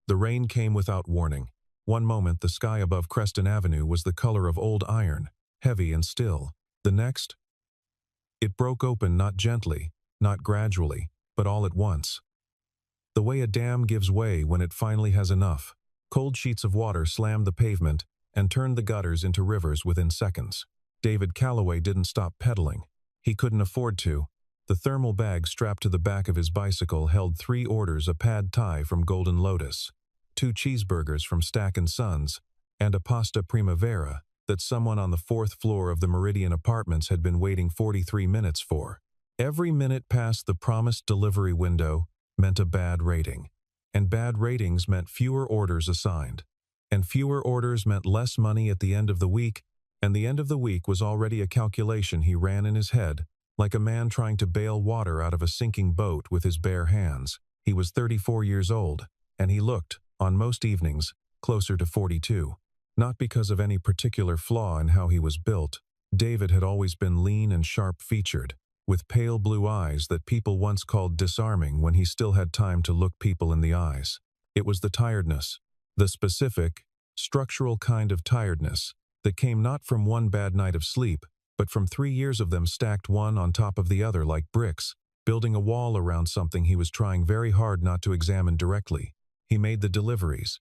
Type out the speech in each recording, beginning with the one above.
The rain came without warning. One moment, the sky above Creston Avenue was the color of old iron, heavy and still. The next, it broke open not gently, not gradually, but all at once. The way a dam gives way when it finally has enough. Cold sheets of water slammed the pavement and turned the gutters into rivers within seconds. David Calloway didn't stop pedaling. He couldn't afford to. The thermal bag strapped to the back of his bicycle held 3 orders: a pad thai from Golden Lotus, 2 cheeseburgers from Stack & Sons, and a pasta primavera that someone on the 4th floor of the Meridian Apartments had been waiting 43 minutes for. Every minute past the promised delivery window meant a bad rating, and bad ratings meant fewer orders assigned, and fewer orders meant less money at the end of the week, and the end of the week was already a calculation he ran in his head, like a man trying to bail water out of a sinking boat with his bare hands. He was 34 years old, and he looked, on most evenings, closer to 42. Not because of any particular flaw in how he was built. David had always been lean and sharp-featured, with pale blue eyes that people once called disarming when he still had time to look people in the eyes. It was the tiredness, the specific, structural kind of tiredness that came not from one bad night of sleep, but from 3 years of them stacked one on top of the other like bricks, building a wall around something he was trying very hard not to examine directly. He made the deliveries.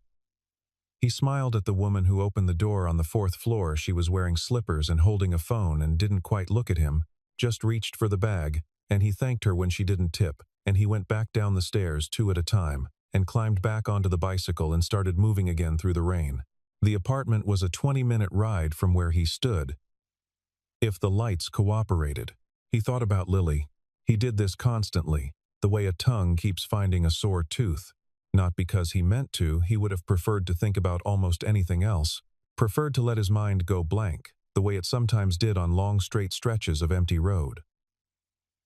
He smiled at the woman who opened the door on the 4th floor. She was wearing slippers and holding a phone and didn't quite look at him, just reached for the bag, and he thanked her when she didn't tip, and he went back down the stairs 2 at a time, and climbed back onto the bicycle and started moving again through the rain. The apartment was a 20-minute ride from where he stood, if the lights cooperated. He thought about Lily. He did this constantly, the way a tongue keeps finding a sore tooth. Not because he meant to, he would have preferred to think about almost anything else, preferred to let his mind go blank, the way it sometimes did on long straight stretches of empty road.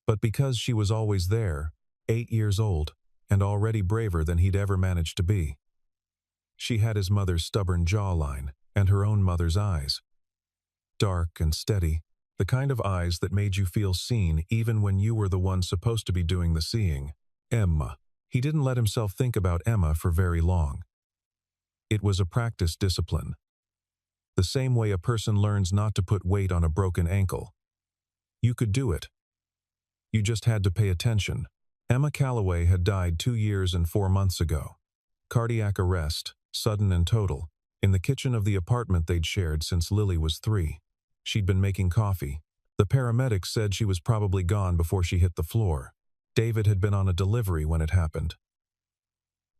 But because she was always there, 8 years old, and already braver than he'd ever managed to be. She had his mother's stubborn jawline, and her own mother's eyes. Dark and steady, the kind of eyes that made you feel seen even when you were the one supposed to be doing the seeing. Emma. He didn't let himself think about Emma for very long. It was a practice discipline. The same way a person learns not to put weight on a broken ankle. You could do it. You just had to pay attention. Emma Calloway had died 2 years and 4 months ago. Cardiac arrest, sudden and total, in the kitchen of the apartment they'd shared since Lily was 3. She'd been making coffee. The paramedics said she was probably gone before she hit the floor. David had been on a delivery when it happened.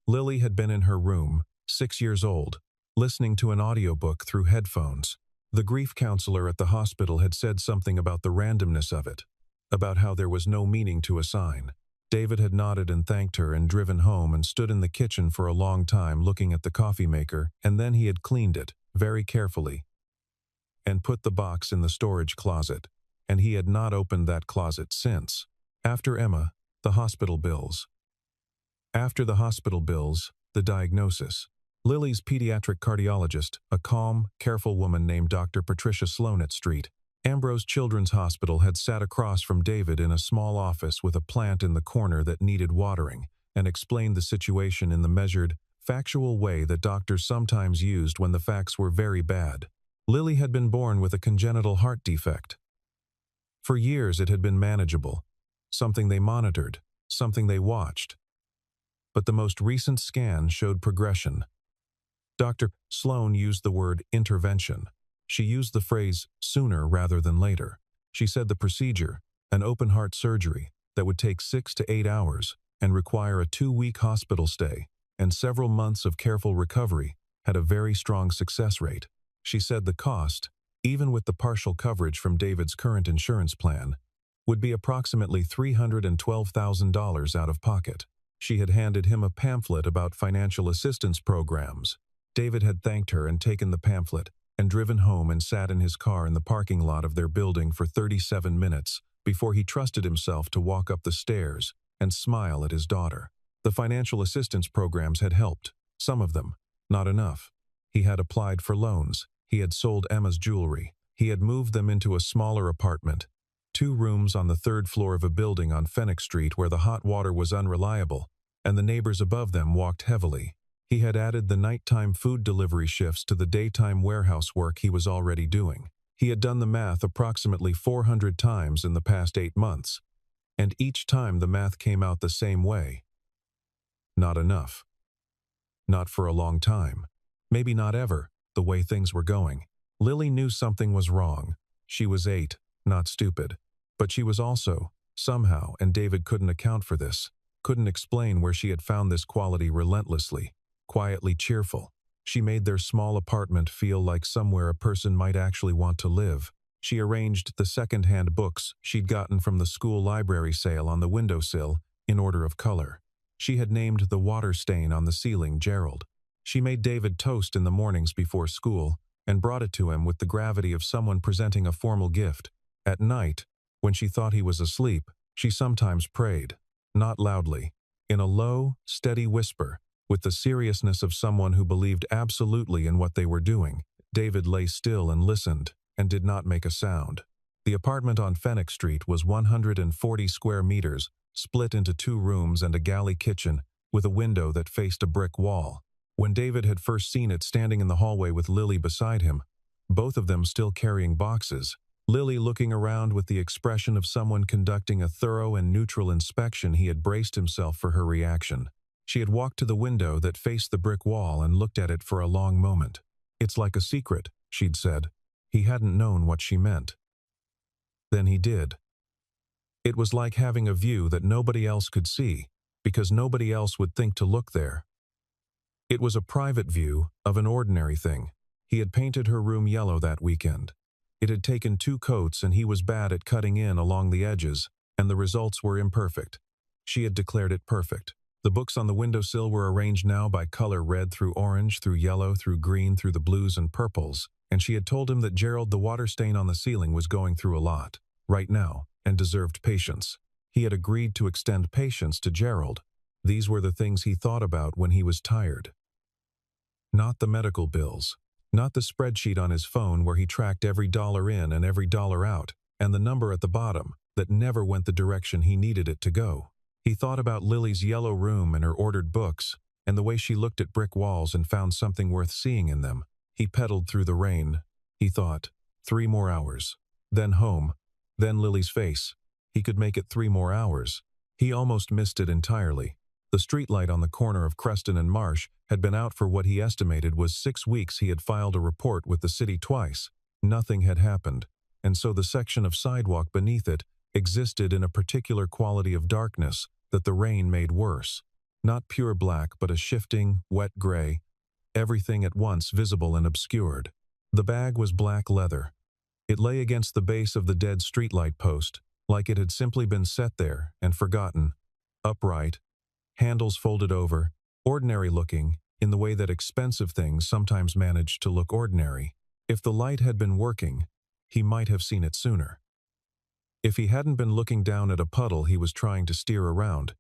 Lily had been in her room, 6 years old, listening to an audiobook through headphones. The grief counselor at the hospital had said something about the randomness of it, about how there was no meaning to a sign. David had nodded and thanked her and driven home and stood in the kitchen for a long time looking at the coffee maker, and then he had cleaned it, very carefully, and put the box in the storage closet, and he had not opened that closet since. After Emma, the hospital bills. After the hospital bills, the diagnosis. Lily's pediatric cardiologist, a calm, careful woman named Dr. Patricia Sloan at Street, Ambrose Children's Hospital, had sat across from David in a small office with a plant in the corner that needed watering, and explained the situation in the measured, factual way that doctors sometimes used when the facts were very bad. Lily had been born with a congenital heart defect. For years it had been manageable, something they monitored, something they watched. But the most recent scan showed progression. Dr. Sloan used the word intervention. She used the phrase sooner rather than later. She said the procedure, an open-heart surgery that would take 6 to 8 hours and require a 2-week hospital stay and several months of careful recovery, had a very strong success rate. She said the cost, even with the partial coverage from David's current insurance plan, would be approximately $312,000 out of pocket. She had handed him a pamphlet about financial assistance programs. David had thanked her and taken the pamphlet, and driven home and sat in his car in the parking lot of their building for 37 minutes before he trusted himself to walk up the stairs and smile at his daughter. The financial assistance programs had helped, some of them, not enough. He had applied for loans. He had sold Emma's jewelry. He had moved them into a smaller apartment, 2 rooms on the 3rd floor of a building on Fenwick Street where the hot water was unreliable, and the neighbors above them walked heavily. He had added the nighttime food delivery shifts to the daytime warehouse work he was already doing. He had done the math approximately 400 times in the past 8 months, and each time the math came out the same way. Not enough. Not for a long time. Maybe not ever, the way things were going. Lily knew something was wrong. She was 8, not stupid. But she was also, somehow, and David couldn't account for this, couldn't explain where she had found this quality relentlessly, quietly cheerful. She made their small apartment feel like somewhere a person might actually want to live. She arranged the second-hand books she'd gotten from the school library sale on the windowsill in order of color. She had named the water stain on the ceiling Gerald. She made David toast in the mornings before school and brought it to him with the gravity of someone presenting a formal gift. At night, when she thought he was asleep, she sometimes prayed, not loudly, in a low, steady whisper, with the seriousness of someone who believed absolutely in what they were doing. David lay still and listened, and did not make a sound. The apartment on Fenwick Street was 140 square meters, split into 2 rooms and a galley kitchen, with a window that faced a brick wall. When David had first seen it standing in the hallway with Lily beside him, both of them still carrying boxes, Lily looking around with the expression of someone conducting a thorough and neutral inspection, he had braced himself for her reaction. She had walked to the window that faced the brick wall and looked at it for a long moment. "It's like a secret," she'd said. He hadn't known what she meant. Then he did. It was like having a view that nobody else could see, because nobody else would think to look there. It was a private view of an ordinary thing. He had painted her room yellow that weekend. It had taken 2 coats and he was bad at cutting in along the edges, and the results were imperfect. She had declared it perfect. The books on the windowsill were arranged now by color, red through orange, through yellow, through green, through the blues and purples, and she had told him that Gerald, the water stain on the ceiling, was going through a lot, right now, and deserved patience. He had agreed to extend patience to Gerald. These were the things he thought about when he was tired. Not the medical bills. Not the spreadsheet on his phone where he tracked every dollar in and every dollar out, and the number at the bottom that never went the direction he needed it to go. He thought about Lily's yellow room and her ordered books, and the way she looked at brick walls and found something worth seeing in them. He pedaled through the rain. He thought, 3 more hours. Then home. Then Lily's face. He could make it 3 more hours. He almost missed it entirely. The streetlight on the corner of Creston and Marsh had been out for what he estimated was 6 weeks. He had filed a report with the city twice. Nothing had happened, and so the section of sidewalk beneath it existed in a particular quality of darkness that the rain made worse. Not pure black, but a shifting, wet gray, everything at once visible and obscured. The bag was black leather. It lay against the base of the dead streetlight post, like it had simply been set there and forgotten. Upright, handles folded over, ordinary-looking, in the way that expensive things sometimes manage to look ordinary. If the light had been working, he might have seen it sooner. If he hadn't been looking down at a puddle he was trying to steer around,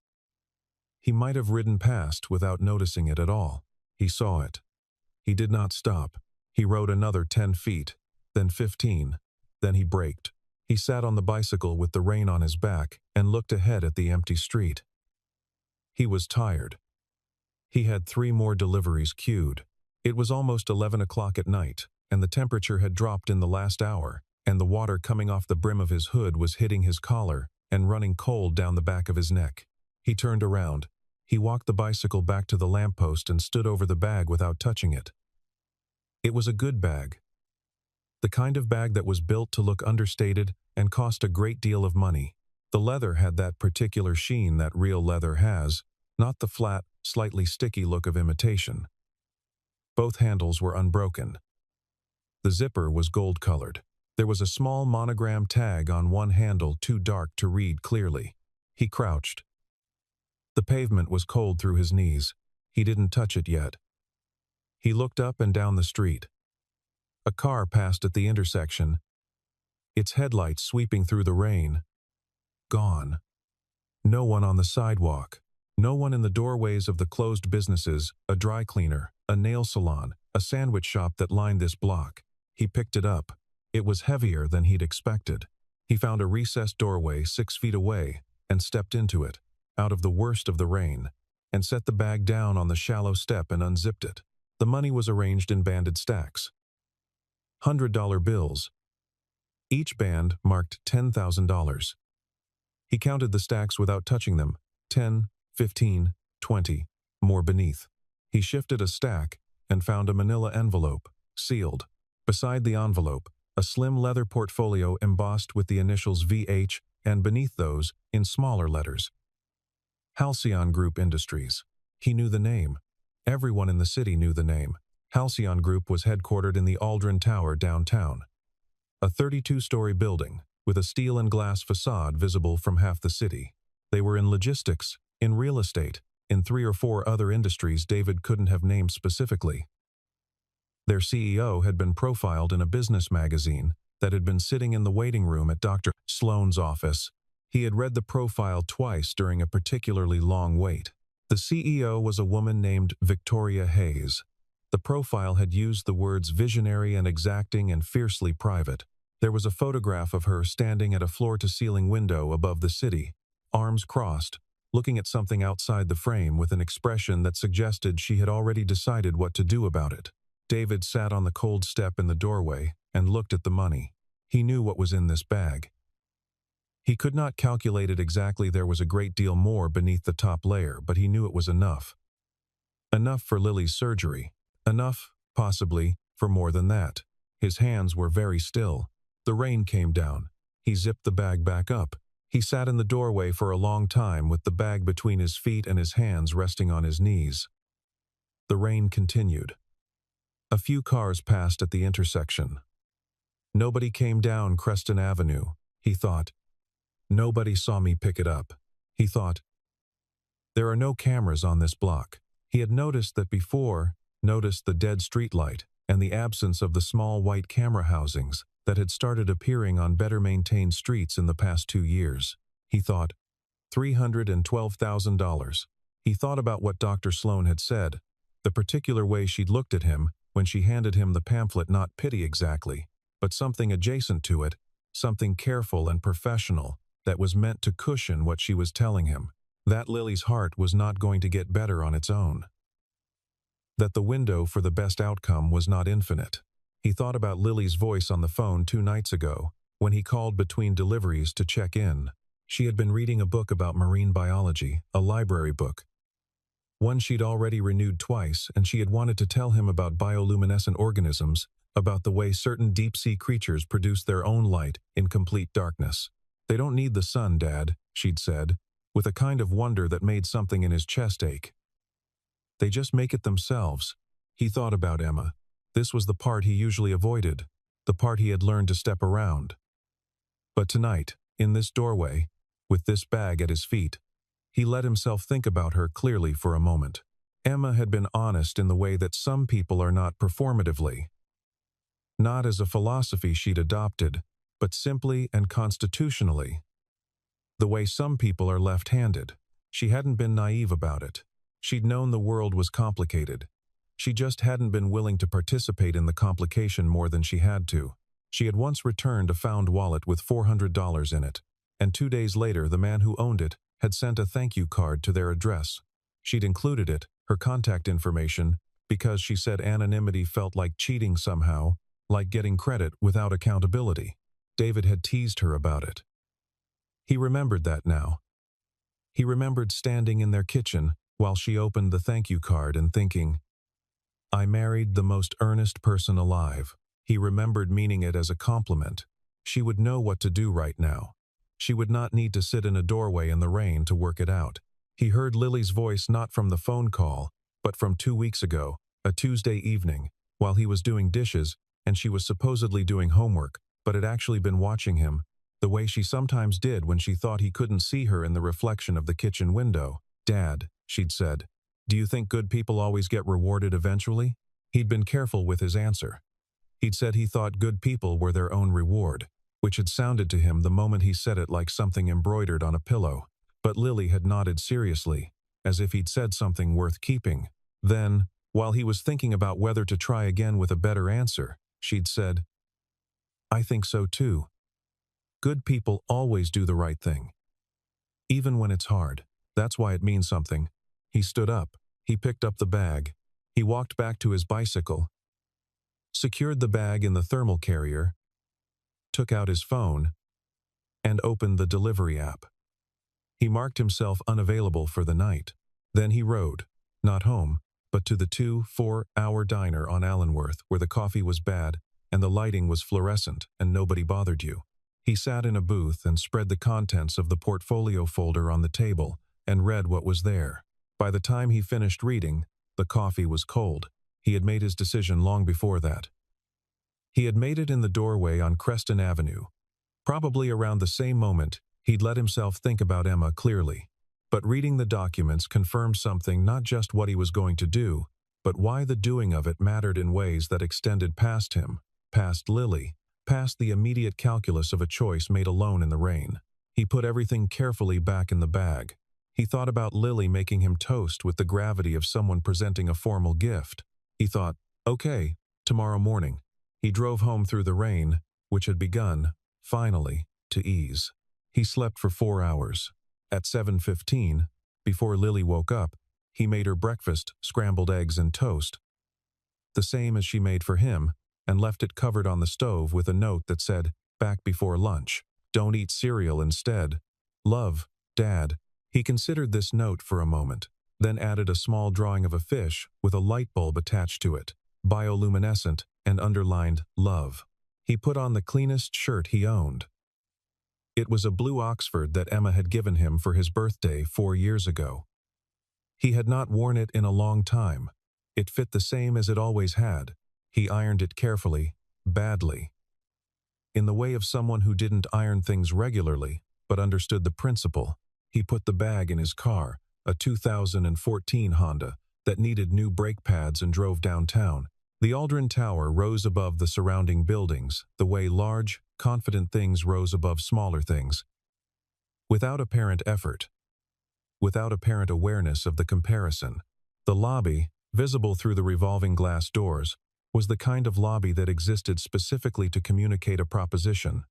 he might have ridden past without noticing it at all. He saw it. He did not stop. He rode another 10 feet, then 15, then he braked. He sat on the bicycle with the rain on his back and looked ahead at the empty street. He was tired. He had 3 more deliveries queued. It was almost 11 o'clock at night, and the temperature had dropped in the last hour, and the water coming off the brim of his hood was hitting his collar and running cold down the back of his neck. He turned around. He walked the bicycle back to the lamppost and stood over the bag without touching it. It was a good bag. The kind of bag that was built to look understated and cost a great deal of money. The leather had that particular sheen that real leather has, not the flat, slightly sticky look of imitation. Both handles were unbroken. The zipper was gold-colored. There was a small monogram tag on one handle too dark to read clearly. He crouched. The pavement was cold through his knees. He didn't touch it yet. He looked up and down the street. A car passed at the intersection, its headlights sweeping through the rain. Gone. No one on the sidewalk. No one in the doorways of the closed businesses, a dry cleaner, a nail salon, a sandwich shop that lined this block. He picked it up. It was heavier than he'd expected. He found a recessed doorway 6 feet away and stepped into it, out of the worst of the rain. and set the bag down on the shallow step and unzipped it. The money was arranged in banded stacks. $100 bills. Each band marked $10,000. He counted the stacks without touching them. 10, 15, 20, more beneath. He shifted a stack and found a manila envelope, sealed. Beside the envelope, a slim leather portfolio embossed with the initials VH, and beneath those, in smaller letters, Halcyon Group Industries. He knew the name. Everyone in the city knew the name. Halcyon Group was headquartered in the Aldrin Tower downtown. A 32-story building, with a steel and glass facade visible from half the city. They were in logistics, in real estate, in 3 or 4 other industries David couldn't have named specifically. Their CEO had been profiled in a business magazine that had been sitting in the waiting room at Dr. Sloan's office. He had read the profile twice during a particularly long wait. The CEO was a woman named Victoria Hayes. The profile had used the words visionary and exacting and fiercely private. There was a photograph of her standing at a floor-to-ceiling window above the city, arms crossed, looking at something outside the frame with an expression that suggested she had already decided what to do about it. David sat on the cold step in the doorway and looked at the money. He knew what was in this bag. He could not calculate it exactly. There was a great deal more beneath the top layer, but he knew it was enough. Enough for Lily's surgery. Enough, possibly, for more than that. His hands were very still. The rain came down. He zipped the bag back up. He sat in the doorway for a long time with the bag between his feet and his hands resting on his knees. The rain continued. A few cars passed at the intersection. Nobody came down Creston Avenue, he thought. Nobody saw me pick it up, he thought. There are no cameras on this block. He had noticed that before, noticed the dead streetlight and the absence of the small white camera housings that had started appearing on better-maintained streets in the past 2 years. He thought, $312,000. He thought about what Dr. Sloan had said, the particular way she'd looked at him when she handed him the pamphlet, not pity exactly, but something adjacent to it, something careful and professional that was meant to cushion what she was telling him, that Lily's heart was not going to get better on its own. That the window for the best outcome was not infinite. He thought about Lily's voice on the phone 2 nights ago, when he called between deliveries to check in. She had been reading a book about marine biology, a library book. One she'd already renewed twice, and she had wanted to tell him about bioluminescent organisms, about the way certain deep-sea creatures produce their own light in complete darkness. They don't need the sun, Dad, she'd said, with a kind of wonder that made something in his chest ache. They just make it themselves. He thought about Emma. This was the part he usually avoided, the part he had learned to step around. But tonight, in this doorway, with this bag at his feet, he let himself think about her clearly for a moment. Emma had been honest in the way that some people are not performatively. Not as a philosophy she'd adopted, but simply and constitutionally. The way some people are left-handed. She hadn't been naive about it. She'd known the world was complicated. She just hadn't been willing to participate in the complication more than she had to. She had once returned a found wallet with $400 in it, and 2 days later the man who owned it had sent a thank you card to their address. She'd included it, her contact information, because she said anonymity felt like cheating somehow, like getting credit without accountability. David had teased her about it. He remembered that now. He remembered standing in their kitchen while she opened the thank you card and thinking, I married the most earnest person alive. He remembered meaning it as a compliment. She would know what to do right now. She would not need to sit in a doorway in the rain to work it out. He heard Lily's voice not from the phone call, but from 2 weeks ago, a Tuesday evening, while he was doing dishes and she was supposedly doing homework, but had actually been watching him, the way she sometimes did when she thought he couldn't see her in the reflection of the kitchen window. Dad, she'd said, do you think good people always get rewarded eventually? He'd been careful with his answer. He'd said he thought good people were their own reward, which had sounded to him the moment he said it like something embroidered on a pillow. But Lily had nodded seriously, as if he'd said something worth keeping. Then, while he was thinking about whether to try again with a better answer, she'd said, I think so too. Good people always do the right thing. Even when it's hard. That's why it means something. He stood up. He picked up the bag. He walked back to his bicycle, secured the bag in the thermal carrier, took out his phone, and opened the delivery app. He marked himself unavailable for the night. Then he rode, not home, but to the 2-4-hour diner on Allenworth, where the coffee was bad and the lighting was fluorescent and nobody bothered you. He sat in a booth and spread the contents of the portfolio folder on the table and read what was there. By the time he finished reading, the coffee was cold. He had made his decision long before that. He had made it in the doorway on Creston Avenue. Probably around the same moment, he'd let himself think about Emma clearly. But reading the documents confirmed something, not just what he was going to do, but why the doing of it mattered in ways that extended past him, past Lily, past the immediate calculus of a choice made alone in the rain. He put everything carefully back in the bag. He thought about Lily making him toast with the gravity of someone presenting a formal gift. He thought, okay, tomorrow morning. He drove home through the rain, which had begun, finally, to ease. He slept for 4 hours. At 7:15, before Lily woke up, he made her breakfast, scrambled eggs and toast, the same as she made for him, and left it covered on the stove with a note that said, "Back before lunch. Don't eat cereal instead. Love, Dad." He considered this note for a moment, then added a small drawing of a fish with a light bulb attached to it, bioluminescent, and underlined "Love." He put on the cleanest shirt he owned. It was a blue Oxford that Emma had given him for his birthday 4 years ago. He had not worn it in a long time. It fit the same as it always had. He ironed it carefully, badly. In the way of someone who didn't iron things regularly, but understood the principle, he put the bag in his car, a 2014 Honda, that needed new brake pads, and drove downtown. The Aldrin Tower rose above the surrounding buildings, the way large, confident things rose above smaller things. Without apparent effort. Without apparent awareness of the comparison. The lobby, visible through the revolving glass doors, was the kind of lobby that existed specifically to communicate a proposition.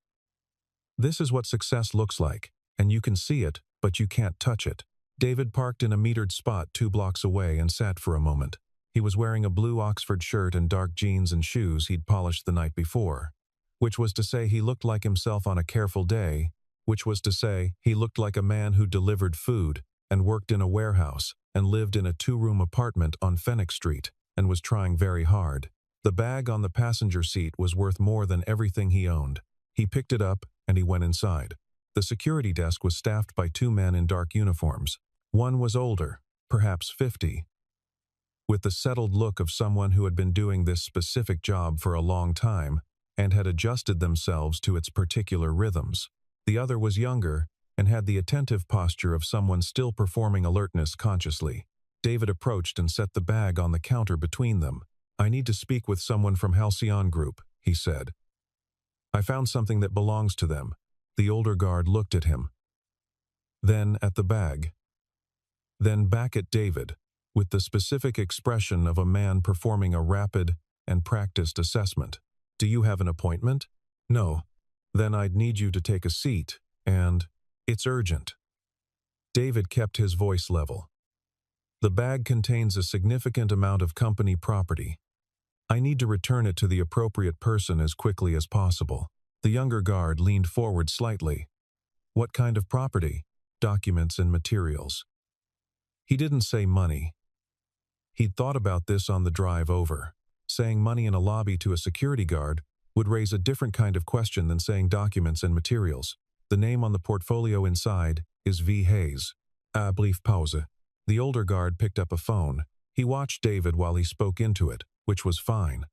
This is what success looks like, and you can see it, but you can't touch it. David parked in a metered spot 2 blocks away and sat for a moment. He was wearing a blue Oxford shirt and dark jeans and shoes he'd polished the night before. Which was to say he looked like himself on a careful day, which was to say he looked like a man who delivered food and worked in a warehouse and lived in a 2-room apartment on Fenwick Street and was trying very hard. The bag on the passenger seat was worth more than everything he owned. He picked it up and he went inside. The security desk was staffed by 2 men in dark uniforms. One was older, perhaps 50, with the settled look of someone who had been doing this specific job for a long time and had adjusted themselves to its particular rhythms. The other was younger and had the attentive posture of someone still performing alertness consciously. David approached and set the bag on the counter between them. "I need to speak with someone from Halcyon Group," he said. "I found something that belongs to them." The older guard looked at him, then at the bag, then back at David, with the specific expression of a man performing a rapid and practiced assessment. "Do you have an appointment?" "No." "Then I'd need you to take a seat, and it's urgent." David kept his voice level. "The bag contains a significant amount of company property. I need to return it to the appropriate person as quickly as possible." The younger guard leaned forward slightly. "What kind of property?" "Documents and materials." He didn't say money. He'd thought about this on the drive over. Saying money in a lobby to a security guard would raise a different kind of question than saying documents and materials. The name on the portfolio inside is V. Hayes. Brief Pause. The older guard picked up a phone. He watched David while he spoke into it, which was fine.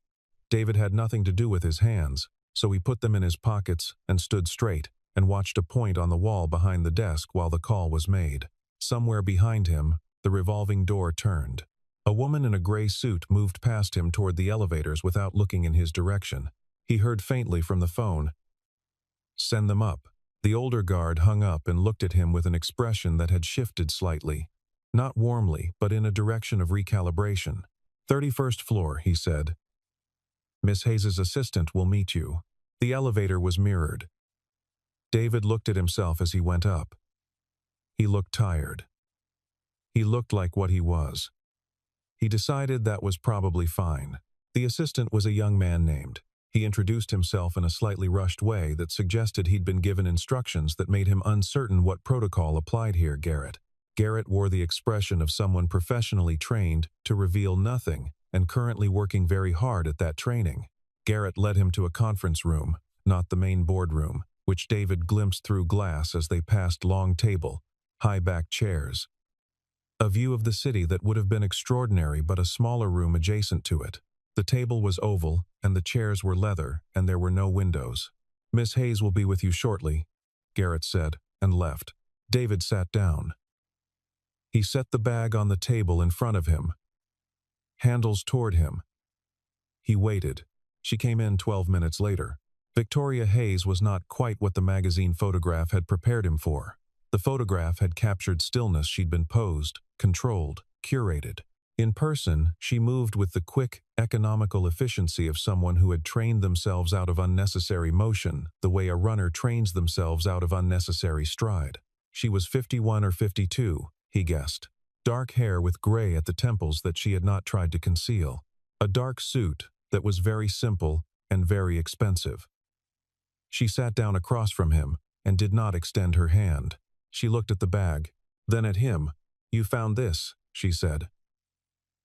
David had nothing to do with his hands, so he put them in his pockets and stood straight and watched a point on the wall behind the desk while the call was made. Somewhere behind him, the revolving door turned. A woman in a gray suit moved past him toward the elevators without looking in his direction. He heard faintly from the phone, "Send them up." The older guard hung up and looked at him with an expression that had shifted slightly. Not warmly, but in a direction of recalibration. 31st floor, he said. "Miss Hayes' assistant will meet you." The elevator was mirrored. David looked at himself as he went up. He looked tired. He looked like what he was. He decided that was probably fine. The assistant was a young man named. He introduced himself in a slightly rushed way that suggested he'd been given instructions that made him uncertain what protocol applied here. Garrett wore the expression of someone professionally trained to reveal nothing and currently working very hard at that training. Garrett led him to a conference room, not the main boardroom, which David glimpsed through glass as they passed long table, high-backed chairs. A view of the city that would have been extraordinary, but a smaller room adjacent to it. The table was oval, and the chairs were leather, and there were no windows. "Miss Hayes will be with you shortly," Garrett said, and left. David sat down. He set the bag on the table in front of him, handles toward him. He waited. She came in 12 minutes later. Victoria Hayes was not quite what the magazine photograph had prepared him for. The photograph had captured stillness she'd been posed, controlled, curated. In person, she moved with the quick, economical efficiency of someone who had trained themselves out of unnecessary motion, the way a runner trains themselves out of unnecessary stride. She was 51 or 52, he guessed. Dark hair with gray at the temples that she had not tried to conceal. A dark suit that was very simple and very expensive. She sat down across from him and did not extend her hand. She looked at the bag, then at him. "You found this," she said.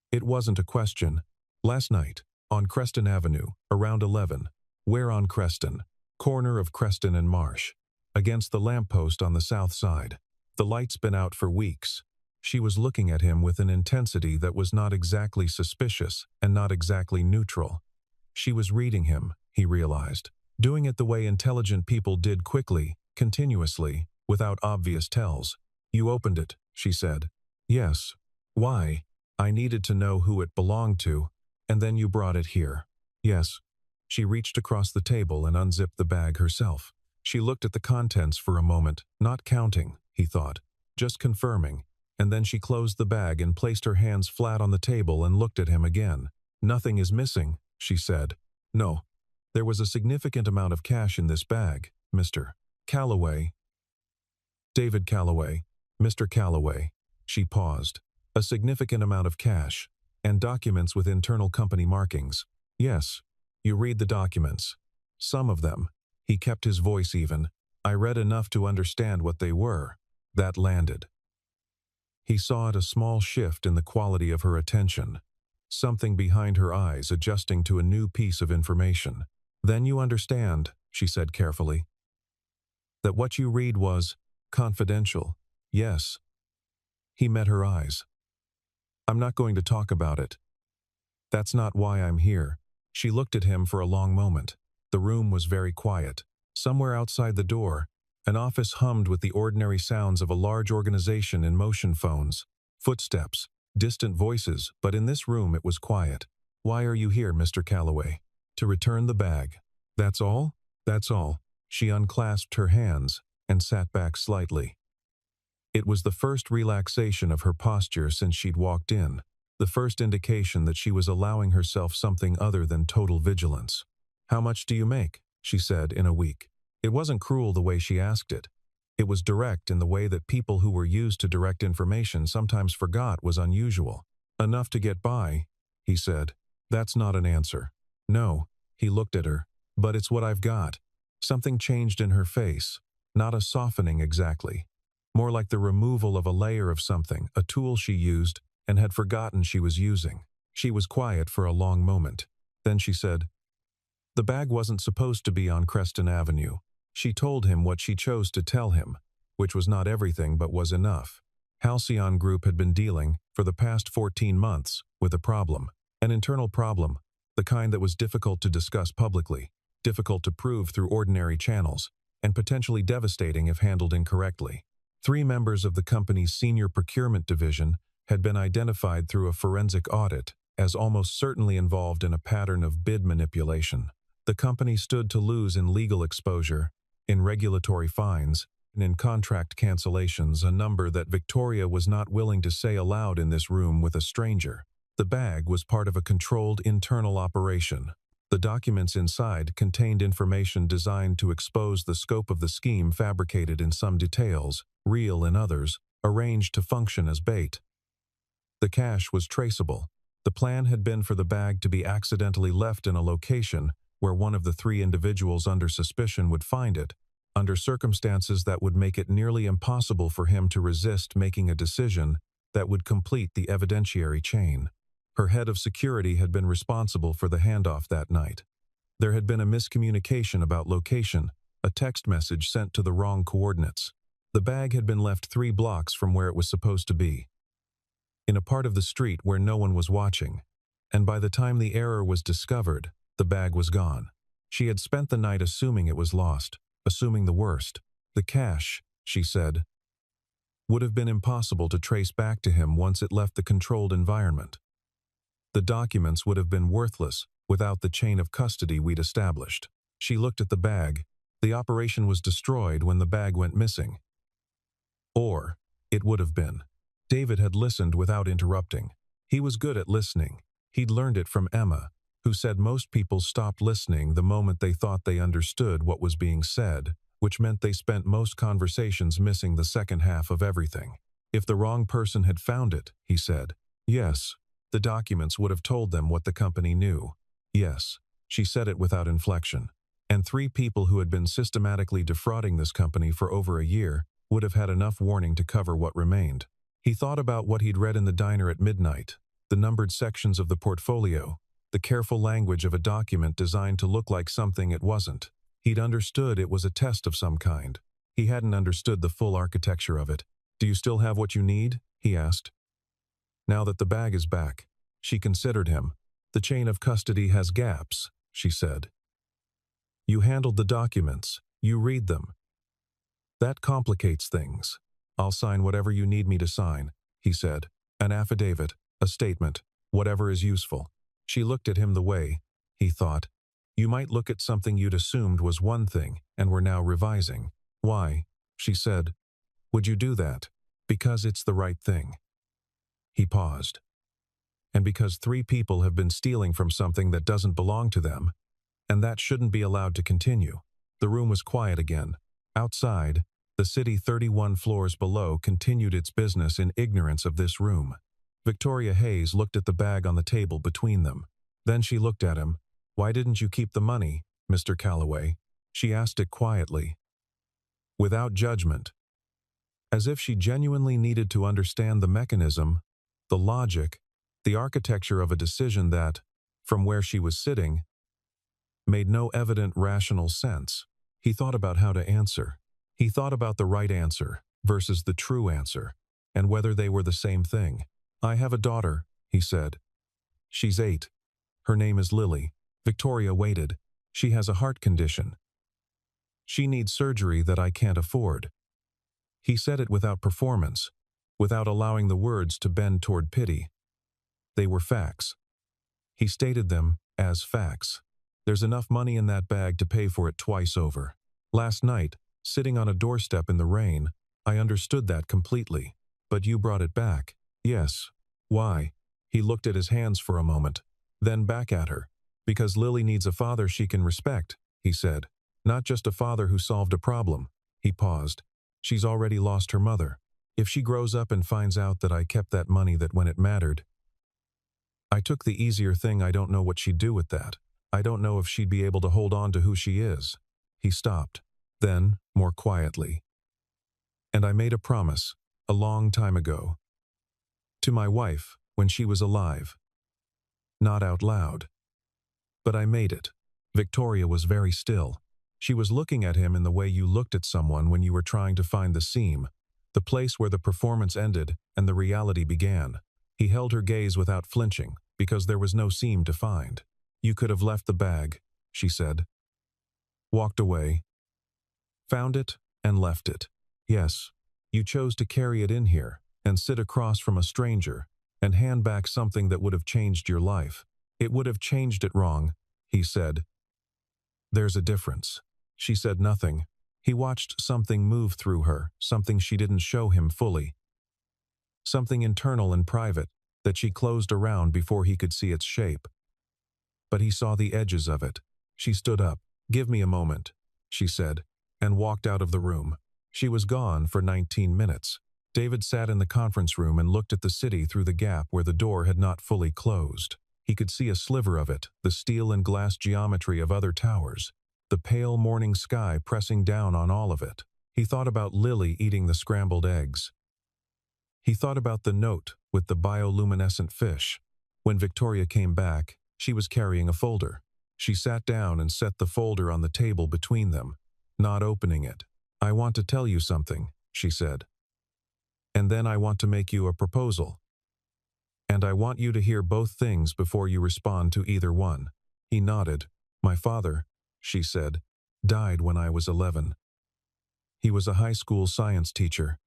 It wasn't a question. "Last night, on Creston Avenue, around 11. Where on Creston?" "Corner of Creston and Marsh. Against the lamppost on the south side. The light's been out for weeks." She was looking at him with an intensity that was not exactly suspicious and not exactly neutral. She was reading him, he realized, doing it the way intelligent people did, quickly, continuously, without obvious tells. "You opened it," she said. "Yes. Why?" "I needed to know who it belonged to, and then you brought it here." "Yes." She reached across the table and unzipped the bag herself. She looked at the contents for a moment, not counting, he thought, just confirming, and then she closed the bag and placed her hands flat on the table and looked at him again. "Nothing is missing," she said. "No. There was a significant amount of cash in this bag, Mr. Calloway." "David Calloway, Mr. Calloway." She paused. "A significant amount of cash, and documents with internal company markings." "Yes. You read the documents." "Some of them." He kept his voice even. "I read enough to understand what they were." That landed. He saw it, a small shift in the quality of her attention. Something behind her eyes adjusting to a new piece of information. "Then you understand," she said carefully, "that what you read was confidential." "Yes." He met her eyes. "I'm not going to talk about it. That's not why I'm here." She looked at him for a long moment. The room was very quiet. Somewhere outside the door, an office hummed with the ordinary sounds of a large organization in motion phones, footsteps, distant voices, but in this room it was quiet. "Why are you here, Mr. Calloway?" "To return the bag." "That's all?" "That's all." She unclasped her hands and sat back slightly. It was the first relaxation of her posture since she'd walked in, the first indication that she was allowing herself something other than total vigilance. "How much do you make?" she said, in a week. It wasn't cruel the way she asked it. It was direct in the way that people who were used to direct information sometimes forgot was unusual. "Enough to get by," he said. "That's not an answer." "No." He looked at her. "But it's what I've got." Something changed in her face. Not a softening exactly. More like the removal of a layer of something, a tool she used and had forgotten she was using. She was quiet for a long moment. Then she said, "The bag wasn't supposed to be on Creston Avenue." She told him what she chose to tell him, which was not everything but was enough. Halcyon Group had been dealing, for the past 14 months, with a problem. An internal problem, the kind that was difficult to discuss publicly, difficult to prove through ordinary channels, and potentially devastating if handled incorrectly. 3 members of the company's senior procurement division had been identified through a forensic audit as almost certainly involved in a pattern of bid manipulation. The company stood to lose in legal exposure, in regulatory fines, and in contract cancellations, a number that Victoria was not willing to say aloud in this room with a stranger. The bag was part of a controlled internal operation. The documents inside contained information designed to expose the scope of the scheme, fabricated in some details, real in others, arranged to function as bait. The cash was traceable. The plan had been for the bag to be accidentally left in a location where one of the three individuals under suspicion would find it, under circumstances that would make it nearly impossible for him to resist making a decision that would complete the evidentiary chain. Her head of security had been responsible for the handoff that night. There had been a miscommunication about location, a text message sent to the wrong coordinates. The bag had been left 3 blocks from where it was supposed to be, in a part of the street where no one was watching. And by the time the error was discovered, the bag was gone. She had spent the night assuming it was lost, assuming the worst. The cash, she said, would have been impossible to trace back to him once it left the controlled environment. The documents would have been worthless without the chain of custody we'd established. She looked at the bag. The operation was destroyed when the bag went missing. Or it would have been. David had listened without interrupting. He was good at listening. He'd learned it from Emma, who said most people stopped listening the moment they thought they understood what was being said, which meant they spent most conversations missing the second half of everything. If the wrong person had found it, he said, yes, the documents would have told them what the company knew. Yes, she said it without inflection. And 3 people who had been systematically defrauding this company for over a year would have had enough warning to cover what remained. He thought about what he'd read in the diner at midnight, the numbered sections of the portfolio, the careful language of a document designed to look like something it wasn't. He'd understood it was a test of some kind. He hadn't understood the full architecture of it. Do you still have what you need? He asked. Now that the bag is back, she considered him. The chain of custody has gaps, she said. You handled the documents. You read them. That complicates things. I'll sign whatever you need me to sign, he said. An affidavit, a statement, whatever is useful. She looked at him the way, he thought. You might look at something you'd assumed was one thing and were now revising. Why? She said. Would you do that? Because it's the right thing. He paused. And because 3 people have been stealing from something that doesn't belong to them, and that shouldn't be allowed to continue. The room was quiet again. Outside, the city 31 floors below continued its business in ignorance of this room. Victoria Hayes looked at the bag on the table between them. Then she looked at him. Why didn't you keep the money, Mr. Calloway? She asked it quietly, without judgment, as if she genuinely needed to understand the mechanism, the logic, the architecture of a decision that, from where she was sitting, made no evident rational sense. He thought about how to answer. He thought about the right answer versus the true answer, and whether they were the same thing. I have a daughter, he said. She's 8. Her name is Lily. Victoria waited. She has a heart condition. She needs surgery that I can't afford. He said it without performance, without allowing the words to bend toward pity. They were facts. He stated them as facts. There's enough money in that bag to pay for it twice over. Last night, sitting on a doorstep in the rain, I understood that completely. But you brought it back. Yes. Why? He looked at his hands for a moment, then back at her. Because Lily needs a father she can respect, he said. Not just a father who solved a problem. He paused. She's already lost her mother. If she grows up and finds out that I kept that money that when it mattered, I took the easier thing, I don't know what she'd do with that. I don't know if she'd be able to hold on to who she is. He stopped. Then, more quietly. And I made a promise, a long time ago. To my wife, when she was alive. Not out loud. But I made it. Victoria was very still. She was looking at him in the way you looked at someone when you were trying to find the seam, the place where the performance ended and the reality began. He held her gaze without flinching, because there was no seam to find. You could have left the bag, she said. Walked away. Found it and left it. Yes, you chose to carry it in here and sit across from a stranger and hand back something that would have changed your life. It would have changed it wrong, he said. There's a difference. She said nothing. He watched something move through her, something she didn't show him fully. Something internal and private that she closed around before he could see its shape. But he saw the edges of it. She stood up. Give me a moment, she said, and walked out of the room. She was gone for 19 minutes. David sat in the conference room and looked at the city through the gap where the door had not fully closed. He could see a sliver of it, the steel and glass geometry of other towers, the pale morning sky pressing down on all of it. He thought about Lily eating the scrambled eggs. He thought about the note with the bioluminescent fish. When Victoria came back, she was carrying a folder. She sat down and set the folder on the table between them, not opening it. "I want to tell you something," she said. "And then I want to make you a proposal. And I want you to hear both things before you respond to either one." He nodded. "My father," she said, "died when I was 11. He was a high school science teacher.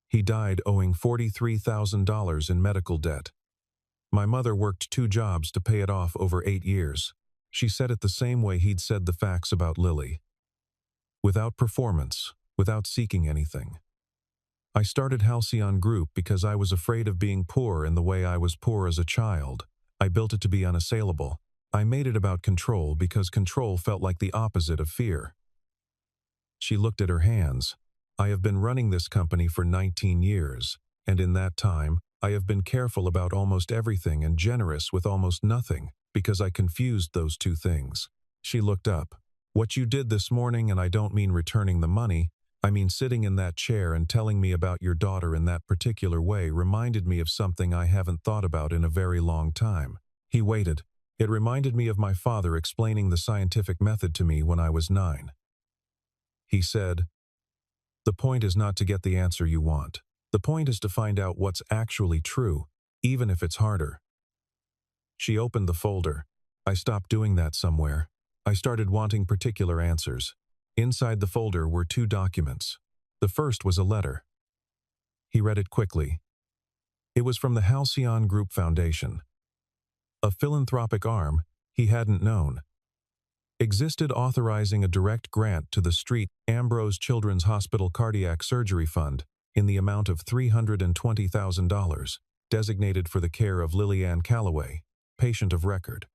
He died owing $43,000 in medical debt. My mother worked 2 jobs to pay it off over 8 years. She said it the same way he'd said the facts about Lily. Without performance, without seeking anything. I started Halcyon Group because I was afraid of being poor in the way I was poor as a child. I built it to be unassailable. I made it about control because control felt like the opposite of fear." She looked at her hands. "I have been running this company for 19 years, and in that time, I have been careful about almost everything and generous with almost nothing, because I confused those two things." She looked up. "What you did this morning, and I don't mean returning the money, I mean sitting in that chair and telling me about your daughter in that particular way reminded me of something I haven't thought about in a very long time." He waited. "It reminded me of my father explaining the scientific method to me when I was 9. He said, 'The point is not to get the answer you want. The point is to find out what's actually true, even if it's harder.'" She opened the folder. "I stopped doing that somewhere. I started wanting particular answers." Inside the folder were 2 documents. The first was a letter. He read it quickly. It was from the Halcyon Group Foundation. A philanthropic arm he hadn't known existed, authorizing a direct grant to the St. Ambrose Children's Hospital Cardiac Surgery Fund in the amount of $320,000, designated for the care of Lillian Calloway, patient of record.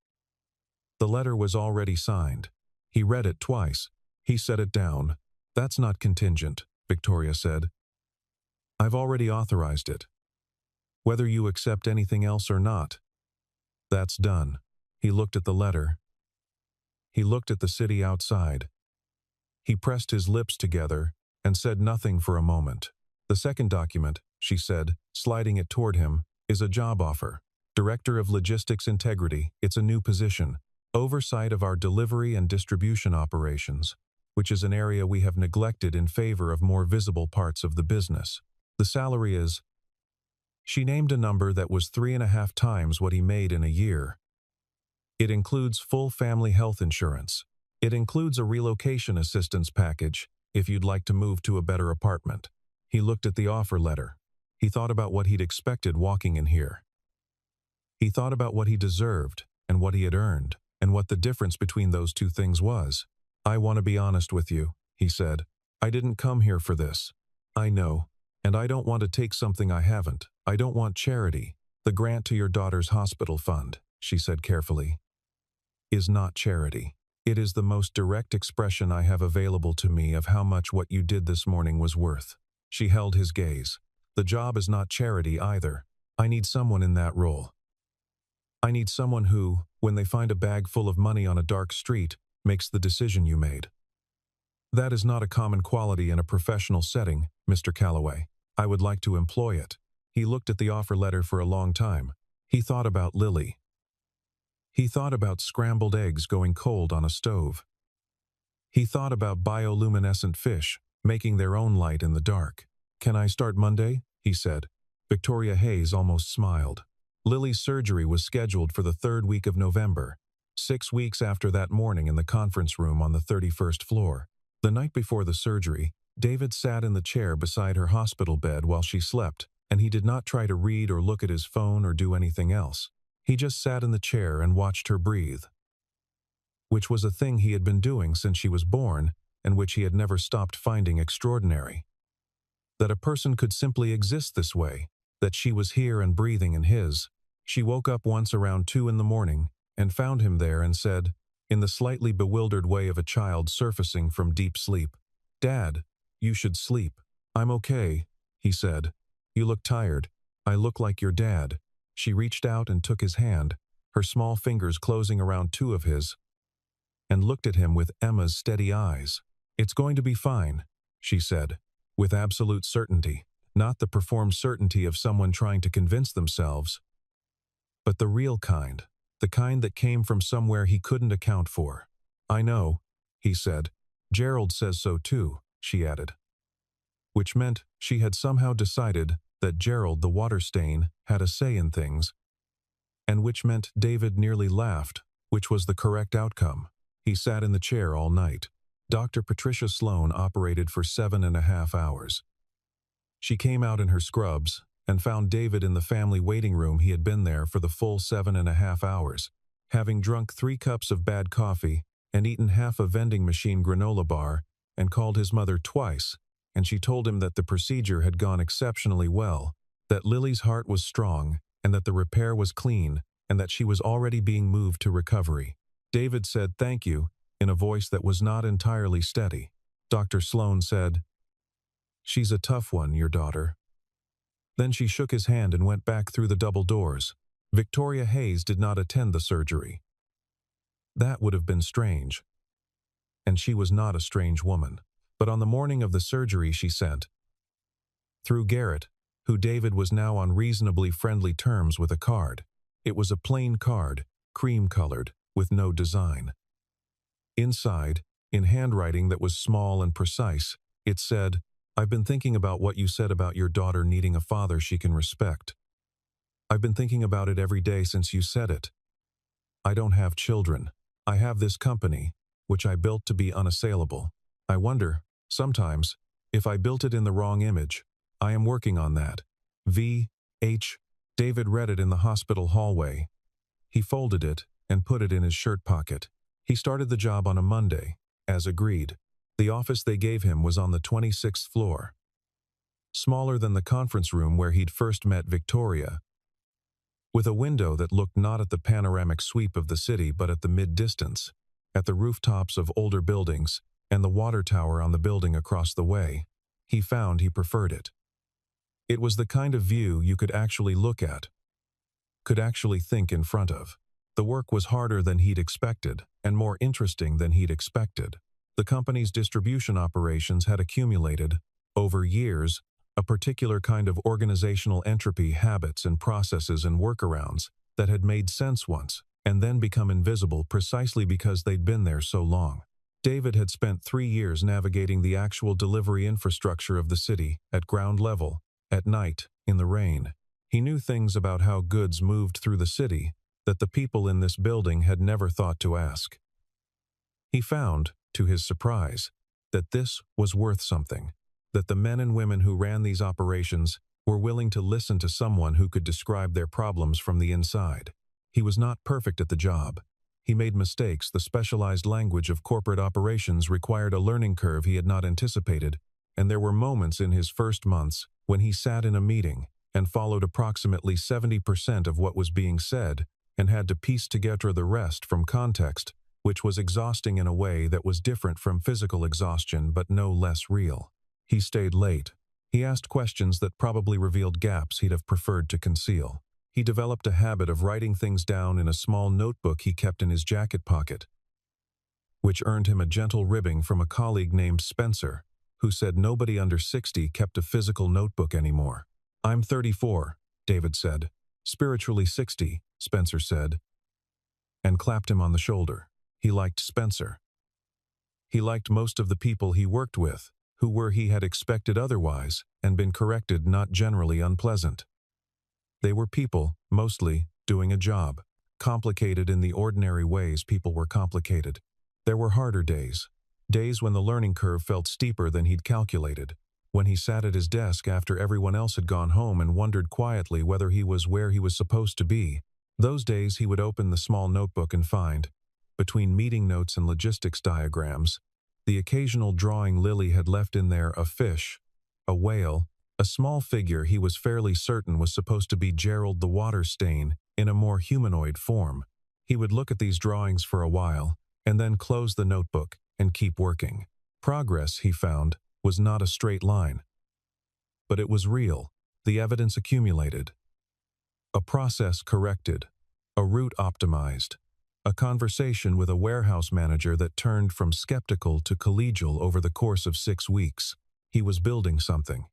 The letter was already signed. He read it twice. He set it down. "That's not contingent," Victoria said. "I've already authorized it. Whether you accept anything else or not, that's done." He looked at the letter. He looked at the city outside. He pressed his lips together and said nothing for a moment. "The second document," she said, sliding it toward him, "is a job offer. Director of Logistics Integrity. It's a new position. Oversight of our delivery and distribution operations, which is an area we have neglected in favor of more visible parts of the business. The salary is..." She named a number that was 3.5 times what he made in a year. "It includes full family health insurance. It includes a relocation assistance package if you'd like to move to a better apartment." He looked at the offer letter. He thought about what he'd expected walking in here. He thought about what he deserved and what he had earned, and what the difference between those two things was. "I want to be honest with you," he said. "I didn't come here for this. I know. And I don't want to take something I haven't. I don't want charity. The grant to your daughter's hospital fund," she said carefully, "is not charity. It is the most direct expression I have available to me of how much what you did this morning was worth." She held his gaze. "The job is not charity either. I need someone in that role. I need someone who, when they find a bag full of money on a dark street, makes the decision you made. That is not a common quality in a professional setting, Mr. Calloway. I would like to employ it." He looked at the offer letter for a long time. He thought about Lily. He thought about scrambled eggs going cold on a stove. He thought about bioluminescent fish making their own light in the dark. "Can I start Monday?" he said. Victoria Hayes almost smiled. Lily's surgery was scheduled for the 3rd week of November, 6 weeks after that morning in the conference room on the 31st floor. The night before the surgery, David sat in the chair beside her hospital bed while she slept, and he did not try to read or look at his phone or do anything else. He just sat in the chair and watched her breathe, which was a thing he had been doing since she was born and which he had never stopped finding extraordinary. That a person could simply exist this way, that she was here and breathing in his. She woke up once around 2 in the morning and found him there and said, in the slightly bewildered way of a child surfacing from deep sleep, "Dad, you should sleep." "I'm okay," he said. You look tired. I look like your dad." She reached out and took his hand, her small fingers closing around two of his, and looked at him with Emma's steady eyes. "It's going to be fine," she said, with absolute certainty, not the performed certainty of someone trying to convince themselves, but the real kind, the kind that came from somewhere he couldn't account for. "I know," he said. "Gerald says so too," she added. Which meant she had somehow decided that Gerald the water stain had a say in things, and which meant David nearly laughed, which was the correct outcome. He sat in the chair all night. Dr. Patricia Sloan operated for 7.5 hours. She came out in her scrubs and found David in the family waiting room. He had been there for the full 7.5 hours, having drunk 3 cups of bad coffee and eaten half a vending machine granola bar, and called his mother twice, and she told him that the procedure had gone exceptionally well, that Lily's heart was strong, and that the repair was clean, and that she was already being moved to recovery. David said thank you in a voice that was not entirely steady. Dr. Sloan said, "She's a tough one, your daughter." Then she shook his hand and went back through the double doors. Victoria Hayes did not attend the surgery. That would have been strange. And she was not a strange woman. But on the morning of the surgery she sent, through Garrett, who David was now on reasonably friendly terms with, a card. It was a plain card, cream-colored, with no design. Inside, in handwriting that was small and precise, it said, "I've been thinking about what you said about your daughter needing a father she can respect. I've been thinking about it every day since you said it. I don't have children. I have this company, which I built to be unassailable. I wonder, sometimes, if I built it in the wrong image. I am working on that. V.H." David read it in the hospital hallway. He folded it and put it in his shirt pocket. He started the job on a Monday, as agreed. The office they gave him was on the 26th floor. Smaller than the conference room where he'd first met Victoria, with a window that looked not at the panoramic sweep of the city but at the mid-distance, at the rooftops of older buildings and the water tower on the building across the way. He found he preferred it. It was the kind of view you could actually look at, could actually think in front of. The work was harder than he'd expected, and more interesting than he'd expected. The company's distribution operations had accumulated, over years, a particular kind of organizational entropy, habits and processes and workarounds that had made sense once, and then become invisible precisely because they'd been there so long. David had spent 3 years navigating the actual delivery infrastructure of the city, at ground level, at night, in the rain. He knew things about how goods moved through the city that the people in this building had never thought to ask. He found, to his surprise, that this was worth something, that the men and women who ran these operations were willing to listen to someone who could describe their problems from the inside. He was not perfect at the job. He made mistakes. The specialized language of corporate operations required a learning curve he had not anticipated, and there were moments in his first months when he sat in a meeting and followed approximately 70% of what was being said and had to piece together the rest from context, which was exhausting in a way that was different from physical exhaustion but no less real. He stayed late. He asked questions that probably revealed gaps he'd have preferred to conceal. He developed a habit of writing things down in a small notebook he kept in his jacket pocket, which earned him a gentle ribbing from a colleague named Spencer, who said nobody under 60 kept a physical notebook anymore. "I'm 34, David said. "Spiritually 60, Spencer said, and clapped him on the shoulder. He liked Spencer. He liked most of the people he worked with, who were he had expected otherwise, and been corrected, not generally unpleasant. They were people, mostly, doing a job, complicated in the ordinary ways people were complicated. There were harder days. Days when the learning curve felt steeper than he'd calculated, when he sat at his desk after everyone else had gone home and wondered quietly whether he was where he was supposed to be. Those days he would open the small notebook and find, between meeting notes and logistics diagrams, the occasional drawing Lily had left in there, a fish, a whale, a small figure he was fairly certain was supposed to be Gerald the water stain in a more humanoid form. He would look at these drawings for a while, and then close the notebook and keep working. Progress, he found, was not a straight line. But it was real. The evidence accumulated. A process corrected. A route optimized. A conversation with a warehouse manager that turned from skeptical to collegial over the course of 6 weeks. He was building something.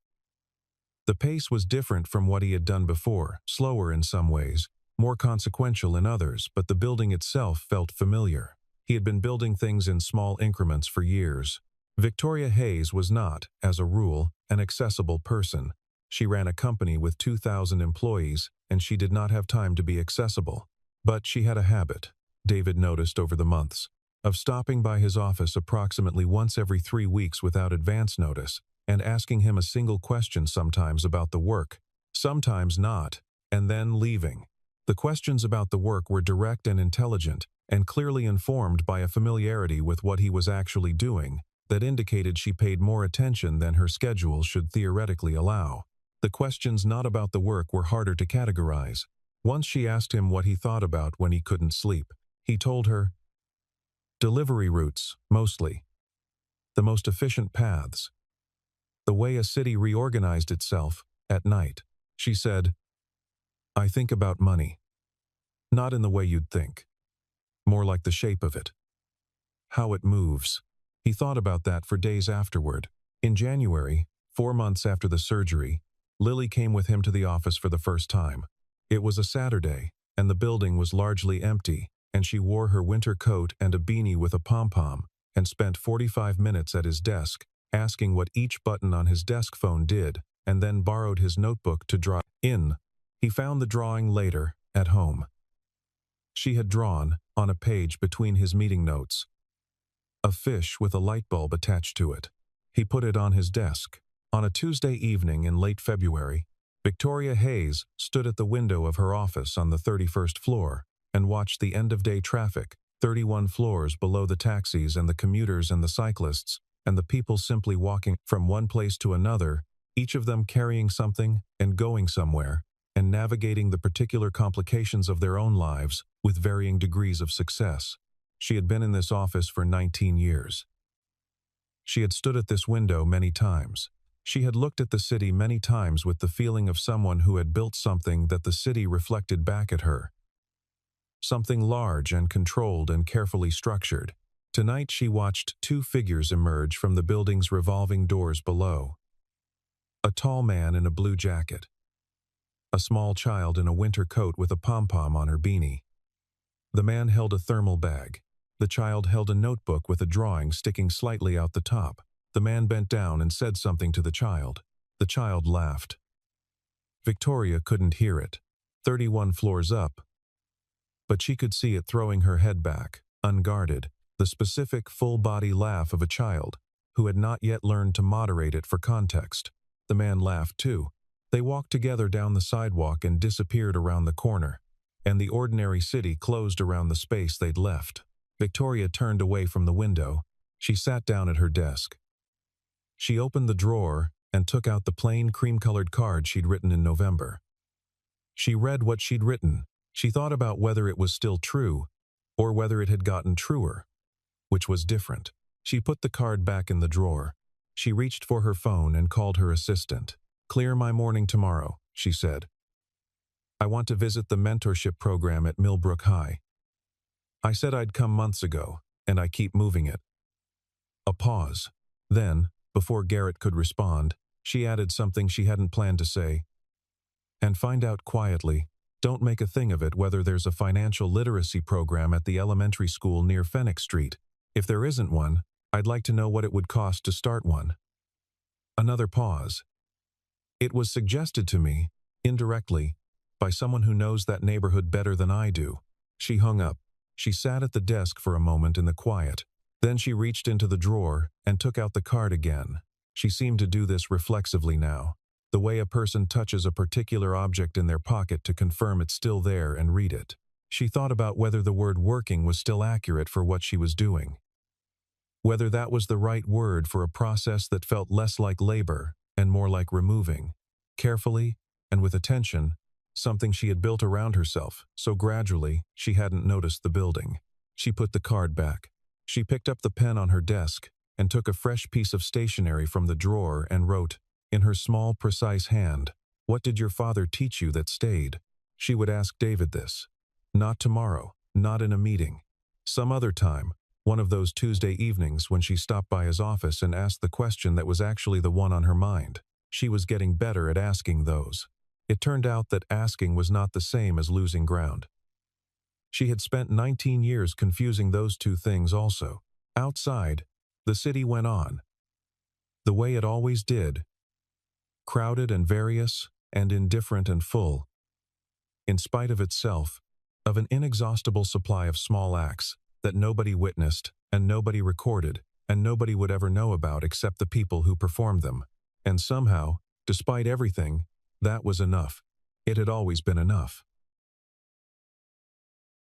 The pace was different from what he had done before, slower in some ways, more consequential in others, but the building itself felt familiar. He had been building things in small increments for years. Victoria Hayes was not, as a rule, an accessible person. She ran a company with 2,000 employees, and she did not have time to be accessible. But she had a habit, David noticed over the months, of stopping by his office approximately once every 3 weeks without advance notice, and asking him a single question, sometimes about the work, sometimes not, and then leaving. The questions about the work were direct and intelligent, and clearly informed by a familiarity with what he was actually doing, that indicated she paid more attention than her schedule should theoretically allow. The questions not about the work were harder to categorize. Once she asked him what he thought about when he couldn't sleep. He told her, delivery routes, mostly. The most efficient paths. The way a city reorganized itself, at night. She said, I think about money. Not in the way you'd think. More like the shape of it. How it moves. He thought about that for days afterward. In January, 4 months after the surgery, Lily came with him to the office for the first time. It was a Saturday, and the building was largely empty, and she wore her winter coat and a beanie with a pom-pom, and spent 45 minutes at his desk, asking what each button on his desk phone did, and then borrowed his notebook to draw in. He found the drawing later, at home. She had drawn, on a page between his meeting notes, a fish with a light bulb attached to it. He put it on his desk. On a Tuesday evening in late February, Victoria Hayes stood at the window of her office on the 31st floor and watched the end-of-day traffic, 31 floors below the taxis and the commuters and the cyclists, and the people simply walking from one place to another, each of them carrying something and going somewhere, and navigating the particular complications of their own lives with varying degrees of success. She had been in this office for 19 years. She had stood at this window many times. She had looked at the city many times with the feeling of someone who had built something that the city reflected back at her. Something large and controlled and carefully structured. Tonight she watched 2 figures emerge from the building's revolving doors below. A tall man in a blue jacket. A small child in a winter coat with a pom-pom on her beanie. The man held a thermal bag. The child held a notebook with a drawing sticking slightly out the top. The man bent down and said something to the child. The child laughed. Victoria couldn't hear it, 31 floors up, but she could see it throwing her head back, unguarded, the specific full-body laugh of a child who had not yet learned to moderate it for context. The man laughed too. They walked together down the sidewalk and disappeared around the corner, and the ordinary city closed around the space they'd left. Victoria turned away from the window. She sat down at her desk. She opened the drawer and took out the plain cream-colored card she'd written in November. She read what she'd written. She thought about whether it was still true, or whether it had gotten truer, which was different. She put the card back in the drawer. She reached for her phone and called her assistant. Clear my morning tomorrow, she said. I want to visit the mentorship program at Millbrook High. I said I'd come months ago, and I keep moving it. A pause. Then, before Garrett could respond, she added something she hadn't planned to say. And find out quietly. Don't make a thing of it whether there's a financial literacy program at the elementary school near Fenwick Street. If there isn't one, I'd like to know what it would cost to start one. Another pause. It was suggested to me, indirectly, by someone who knows that neighborhood better than I do. She hung up. She sat at the desk for a moment in the quiet. Then she reached into the drawer and took out the card again. She seemed to do this reflexively now, the way a person touches a particular object in their pocket to confirm it's still there and read it. She thought about whether the word working was still accurate for what she was doing. Whether that was the right word for a process that felt less like labor and more like removing, carefully and with attention, something she had built around herself, so gradually she hadn't noticed the building. She put the card back. She picked up the pen on her desk and took a fresh piece of stationery from the drawer and wrote, in her small, precise hand, What did your father teach you that stayed? She would ask David this. Not tomorrow, not in a meeting. Some other time, one of those Tuesday evenings when she stopped by his office and asked the question that was actually the one on her mind. She was getting better at asking those. It turned out that asking was not the same as losing ground. She had spent 19 years confusing those two things also. Outside, the city went on, the way it always did, crowded and various, and indifferent and full, in spite of itself, of an inexhaustible supply of small acts that nobody witnessed and nobody recorded and nobody would ever know about except the people who performed them. And somehow, despite everything, that was enough. It had always been enough.